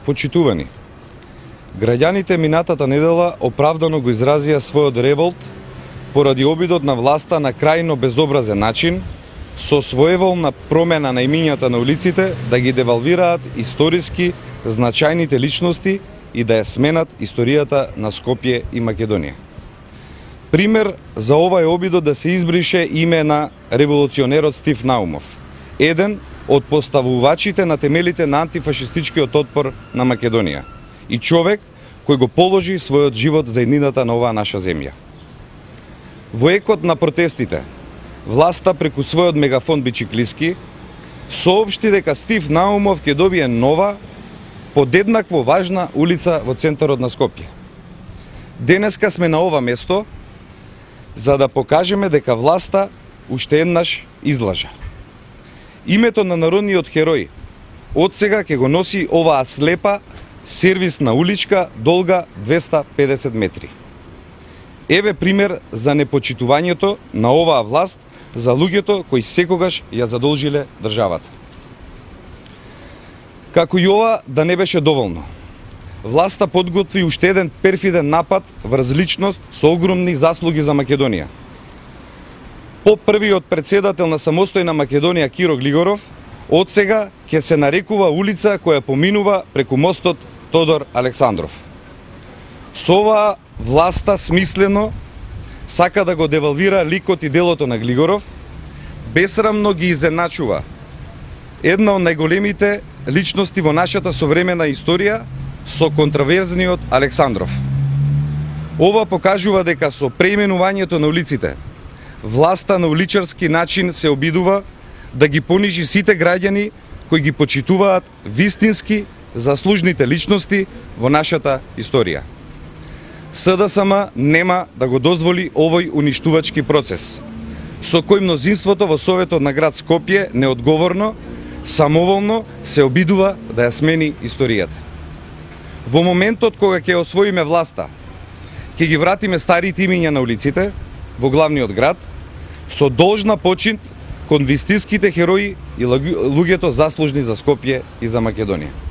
Почитувани, граѓаните минатата недела оправдано го изразија својот револт поради обидот на власта на крајно безобразен начин со своеволна промена на имињата на улиците да ги девалвираат историски значајните личности и да ја сменат историјата на Скопје и Македонија. Пример за ова е обидот да се избрише име на револуционерот Стив Наумов, еден од поставувачите на темелите на антифашистичкиот отпор на Македонија и човек кој го положи својот живот за еднината на оваа наша земја. Во екот на протестите, власта преку својот мегафон Бичиклиски соопшти дека Стив Наумов ќе добие нова, подеднакво важна улица во центарот на Скопје. Денеска сме на ова место за да покажеме дека власта уште еднаш излажа. Името на народниот херој од сега ќе го носи оваа слепа сервисна уличка долга 250 метри. Еве пример за непочитувањето на оваа власт за луѓето кои секогаш ја задолжиле државата. Како и ова да не беше доволно, власта подготви уште еден перфиден напад врз личност со огромни заслуги за Македонија. По првиот председател на самостојна Македонија Киро Глигоров, од сега ќе се нарекува улица која поминува преку мостот Тодор Александров. Со оваа власта смислено сака да го девалвира ликот и делото на Глигоров, бесрамно ги изеначува една од најголемите личности во нашата современа историја со контраверзниот Александров. Ова покажува дека со преименувањето на улиците, власта на уличарски начин се обидува да ги понижи сите граѓани кои ги почитуваат вистински заслужните личности во нашата историја. СДСМ нема да го дозволи овој уништувачки процес, со кој мнозинството во Советот на град Скопје неодговорно, самоволно се обидува да ја смени историјата. Во моментот кога ќе освоиме власта, ќе ги вратиме старите имиња на улиците во главниот град, со должна почит кон вистинските херои и луѓето заслужни за Скопје и за Македонија.